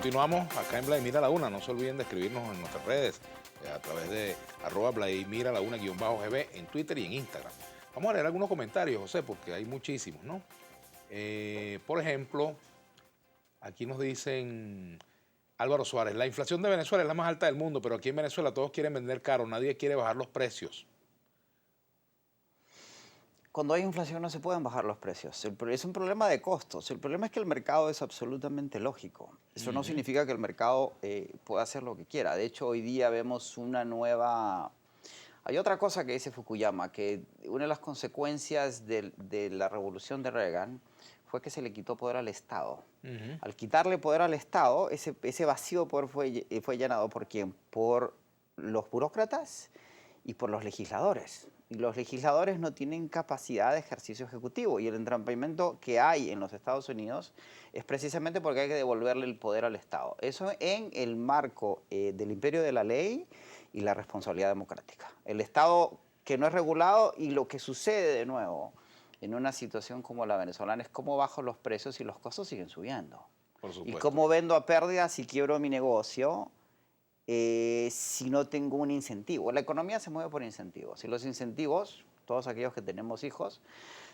Continuamos acá en Vladimir a la Una. No se olviden de escribirnos en nuestras redes a través de @Vladimir a la Una _GB en Twitter y en Instagram. Vamos a leer algunos comentarios, José, porque hay muchísimos, ¿no? Por ejemplo, aquí nos dicen Álvaro Suárez, la inflación de Venezuela es la más alta del mundo, pero aquí en Venezuela todos quieren vender caro, nadie quiere bajar los precios. Cuando hay inflación no se pueden bajar los precios. Es un problema de costos. El problema es que el mercado es absolutamente lógico. Eso no significa que el mercado pueda hacer lo que quiera. De hecho, hoy día vemos una nueva... Hay otra cosa que dice Fukuyama, que una de las consecuencias de la revolución de Reagan fue que se le quitó poder al Estado. Al quitarle poder al Estado, ese vacío de poder fue llenado ¿por quién? Por los burócratas y por los legisladores. Y los legisladores no tienen capacidad de ejercicio ejecutivo. Y el entrampamiento que hay en los Estados Unidos es precisamente porque hay que devolverle el poder al Estado. Eso en el marco del imperio de la ley y la responsabilidad democrática. El Estado que no es regulado, y lo que sucede de nuevo en una situación como la venezolana es cómo bajo los precios y los costos siguen subiendo. Por supuesto. Y cómo vendo a pérdidas si quiebro mi negocio si no tengo un incentivo. La economía se mueve por incentivos. Y los incentivos, todos aquellos que tenemos hijos,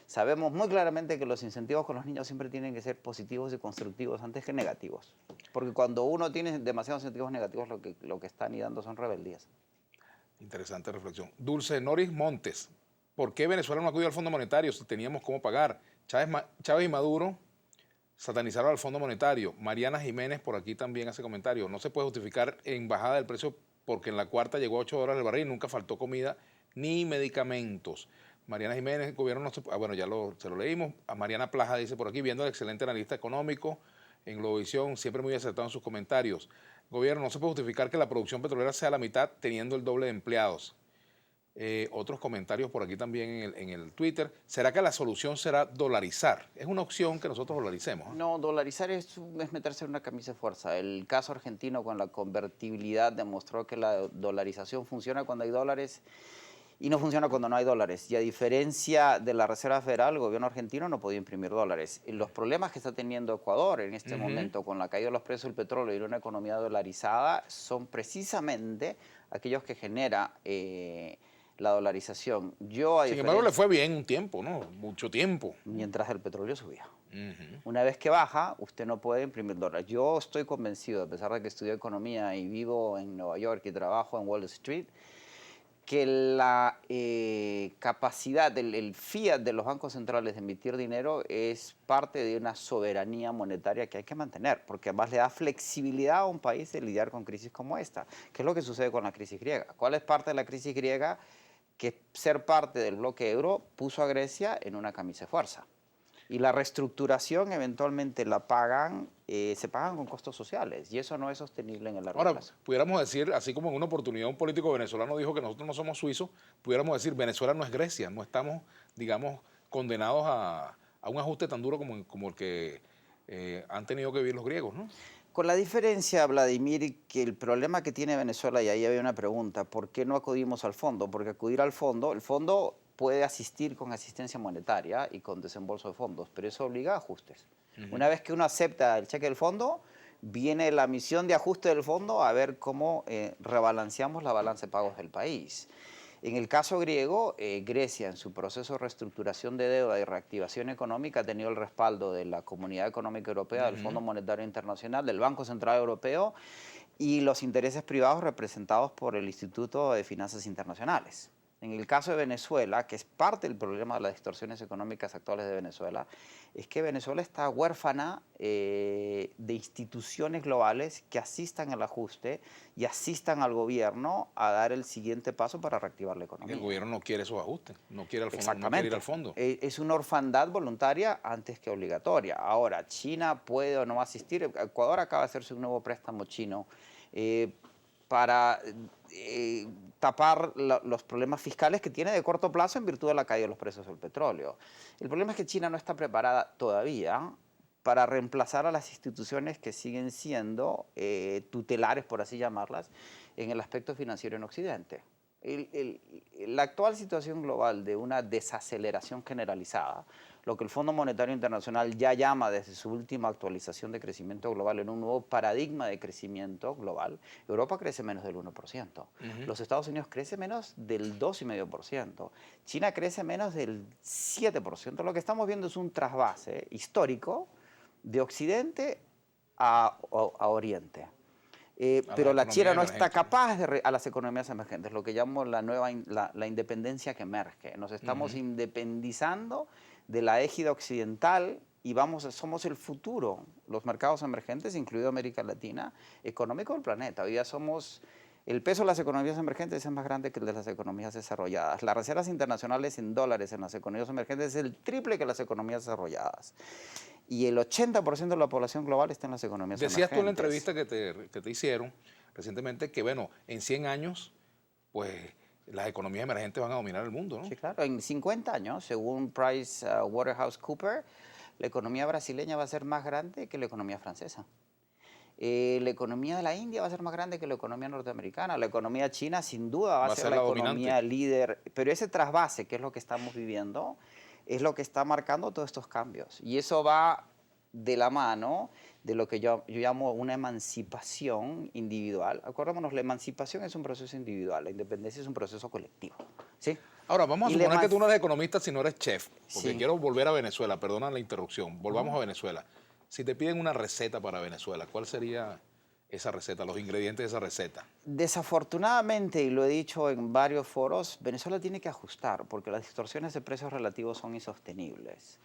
sabemos muy claramente que los incentivos con los niños siempre tienen que ser positivos y constructivos antes que negativos. Porque cuando uno tiene demasiados incentivos negativos, lo que está anidando son rebeldías. Interesante reflexión. Dulce Noris Montes, ¿por qué Venezuela no acudió al Fondo Monetario si teníamos cómo pagar? Chávez y Maduro satanizaron al Fondo Monetario. Mariana Jiménez por aquí también hace comentarios. No se puede justificar en bajada del precio porque en la cuarta llegó a $8 el barril, nunca faltó comida ni medicamentos. Mariana Jiménez, el gobierno no se... bueno, ya se lo leímos. A Mariana Plaja dice por aquí, viendo el excelente analista económico en Globovisión, siempre muy acertado en sus comentarios. Gobierno, no se puede justificar que la producción petrolera sea la mitad teniendo el doble de empleados. Otros comentarios por aquí también en el Twitter. ¿Será que la solución será dolarizar? Es una opción que nosotros dolaricemos. No, dolarizar es meterse en una camisa de fuerza. El caso argentino con la convertibilidad demostró que la dolarización funciona cuando hay dólares y no funciona cuando no hay dólares. Y a diferencia de la Reserva Federal, el gobierno argentino no podía imprimir dólares. Y los problemas que está teniendo Ecuador en este momento con la caída de los precios del petróleo y una economía dolarizada son precisamente aquellos que genera la dolarización. Sin embargo, le fue bien un tiempo, ¿no? Mucho tiempo. Mientras el petróleo subía. Una vez que baja, usted no puede imprimir dólares. Yo estoy convencido, a pesar de que estudié economía y vivo en Nueva York y trabajo en Wall Street, que la capacidad, el fiat de los bancos centrales de emitir dinero es parte de una soberanía monetaria que hay que mantener, porque además le da flexibilidad a un país de lidiar con crisis como esta. ¿Qué es lo que sucede con la crisis griega? ¿Cuál es parte de la crisis griega? Que ser parte del bloque euro puso a Grecia en una camisa de fuerza. Y la reestructuración eventualmente se pagan con costos sociales, y eso no es sostenible en el largo plazo. Ahora, pudiéramos decir, así como en una oportunidad un político venezolano dijo que nosotros no somos suizos, pudiéramos decir, Venezuela no es Grecia, no estamos, digamos, condenados a un ajuste tan duro como el que han tenido que vivir los griegos, ¿no? Con la diferencia, Vladimir, que el problema que tiene Venezuela, y ahí había una pregunta, ¿por qué no acudimos al fondo? Porque acudir al fondo, el fondo puede asistir con asistencia monetaria y con desembolso de fondos, pero eso obliga a ajustes. Una vez que uno acepta el cheque del fondo, viene la misión de ajuste del fondo a ver cómo rebalanceamos la balanza de pagos del país. En el caso griego, Grecia en su proceso de reestructuración de deuda y reactivación económica ha tenido el respaldo de la Comunidad Económica Europea, del Fondo Monetario Internacional, del Banco Central Europeo y los intereses privados representados por el Instituto de Finanzas Internacionales. En el caso de Venezuela, que es parte del problema de las distorsiones económicas actuales de Venezuela, es que Venezuela está huérfana de instituciones globales que asistan al ajuste y asistan al gobierno a dar el siguiente paso para reactivar la economía. El gobierno no quiere esos ajustes, no quiere, Exactamente. no quiere ir al fondo. Es una orfandad voluntaria antes que obligatoria. Ahora, China puede o no asistir. Ecuador acaba de hacerse un nuevo préstamo chino para tapar los problemas fiscales que tiene de corto plazo en virtud de la caída de los precios del petróleo. El problema es que China no está preparada todavía para reemplazar a las instituciones que siguen siendo tutelares, por así llamarlas, en el aspecto financiero en Occidente. La actual situación global de una desaceleración generalizada, lo que el Fondo Monetario Internacional ya llama desde su última actualización de crecimiento global en un nuevo paradigma de crecimiento global, Europa crece menos del 1%, los Estados Unidos crece menos del 2,5%, China crece menos del 7%. Lo que estamos viendo es un trasvase histórico de Occidente a Oriente. Pero la China no está capaz a las economías emergentes, lo que llamo la independencia que emerge. Nos estamos independizando de la égida occidental y somos el futuro, los mercados emergentes, incluido América Latina, económico del planeta. Hoy día el peso de las economías emergentes es más grande que el de las economías desarrolladas. Las reservas internacionales en dólares en las economías emergentes es el triple que las economías desarrolladas. Y el 80% de la población global está en las economías emergentes. Decías tú en la entrevista que te hicieron recientemente que, bueno, en 100 años, pues las economías emergentes van a dominar el mundo, ¿no? Sí, claro. En 50 años, según PricewaterhouseCoopers, la economía brasileña va a ser más grande que la economía francesa. La economía de la India va a ser más grande que la economía norteamericana. La economía china, sin duda, va a ser la economía dominante. líder. Pero ese trasvase, que es lo que estamos viviendo, es lo que está marcando todos estos cambios. Y eso va de la mano de lo que yo llamo una emancipación individual. Acordémonos, la emancipación es un proceso individual, la independencia es un proceso colectivo. ¿Sí? Ahora, vamos a suponer que tú no eres economista si no eres chef, porque Sí. quiero volver a Venezuela, perdona la interrupción, volvamos a Venezuela. Si te piden una receta para Venezuela, ¿cuál sería esa receta, los ingredientes de esa receta? Desafortunadamente, y lo he dicho en varios foros, Venezuela tiene que ajustar porque las distorsiones de precios relativos son insostenibles.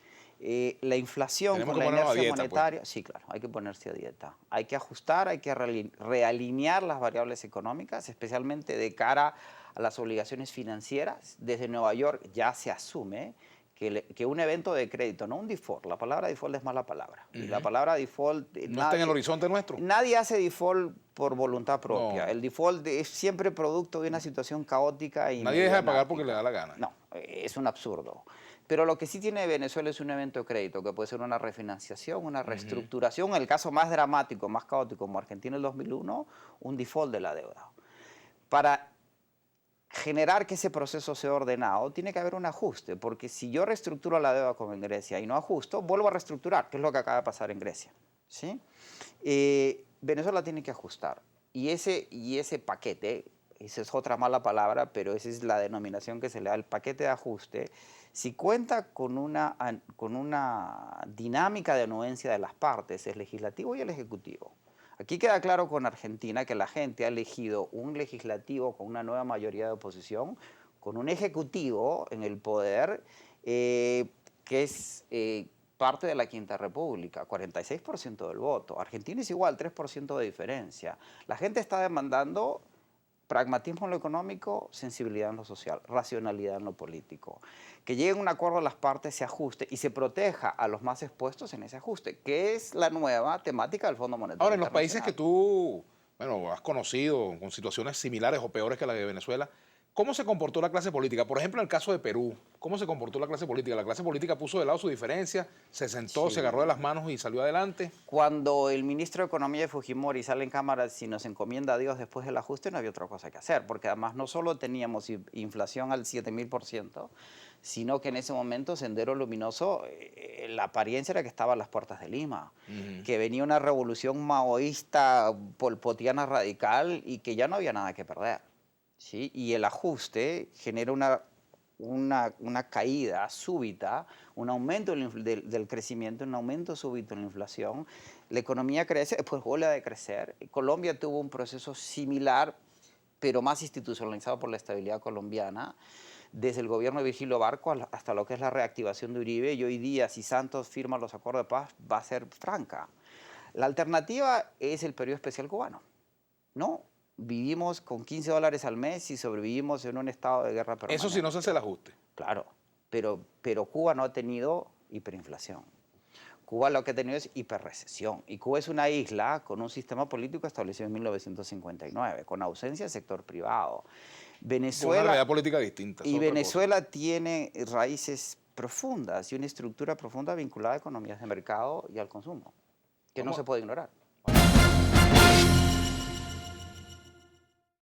La inflación Tenemos con que la ponernos a inercia dieta, monetaria, pues. sí, claro, hay que ponerse a dieta. Hay que ajustar, hay que realinear las variables económicas, especialmente de cara a las obligaciones financieras. Desde Nueva York ya se asume que un evento de crédito, no un default, la palabra default es mala palabra. Y la palabra default, ¿No está en el horizonte nuestro? nadie hace default por voluntad propia. No. El default es siempre producto de una situación caótica y Nadie deja de pagar porque mediática. le da la gana. No, es un absurdo. Pero lo que sí tiene Venezuela es un evento de crédito, que puede ser una refinanciación, una reestructuración, en el caso más dramático, más caótico, como Argentina en el 2001, un default de la deuda. Para generar que ese proceso sea ordenado, tiene que haber un ajuste, porque si yo reestructuro la deuda como en Grecia y no ajusto, vuelvo a reestructurar, que es lo que acaba de pasar en Grecia. ¿Sí? Venezuela tiene que ajustar. Y ese paquete, esa es otra mala palabra, pero esa es la denominación que se le da al paquete de ajuste, si cuenta con una dinámica de anuencia de las partes, el legislativo y el ejecutivo. Aquí queda claro con Argentina que la gente ha elegido un legislativo con una nueva mayoría de oposición, con un ejecutivo en el poder que es parte de la Quinta República, 46% del voto. Argentina es igual, 3% de diferencia. La gente está demandando pragmatismo en lo económico, sensibilidad en lo social, racionalidad en lo político. Que lleguen a un acuerdo las partes, se ajuste y se proteja a los más expuestos en ese ajuste, que es la nueva temática del Fondo Monetario Ahora, en los Internacional. países que tú, bueno, has conocido con situaciones similares o peores que la de Venezuela, ¿cómo se comportó la clase política? Por ejemplo, en el caso de Perú, ¿cómo se comportó la clase política? La clase política puso de lado su diferencia, se sentó, Sí. se agarró de las manos y salió adelante. Cuando el ministro de Economía de Fujimori sale en cámara, si nos encomienda a Dios después del ajuste, no había otra cosa que hacer, porque además no solo teníamos inflación al 7000%, sino que en ese momento Sendero Luminoso, la apariencia era que estaba a las puertas de Lima, que venía una revolución maoísta, polpotiana radical y que ya no había nada que perder. ¿Sí? Y el ajuste genera una caída súbita, un aumento del crecimiento, un aumento súbito en la inflación. La economía crece, después vuelve a decrecer. Colombia tuvo un proceso similar, pero más institucionalizado por la estabilidad colombiana, desde el gobierno de Virgilio Barco hasta lo que es la reactivación de Uribe. Y hoy día, si Santos firma los acuerdos de paz, va a ser franca. La alternativa es el periodo especial cubano, ¿no? Vivimos con $15 al mes y sobrevivimos en un estado de guerra permanente. Eso sí no se hace el ajuste. Claro, pero Cuba no ha tenido hiperinflación. Cuba lo que ha tenido es hiperrecesión. Y Cuba es una isla con un sistema político establecido en 1959, con ausencia del sector privado. Venezuela, una realidad política distinta. Y Venezuela tiene raíces profundas y una estructura profunda vinculada a economías de mercado y al consumo, que no se puede ignorar.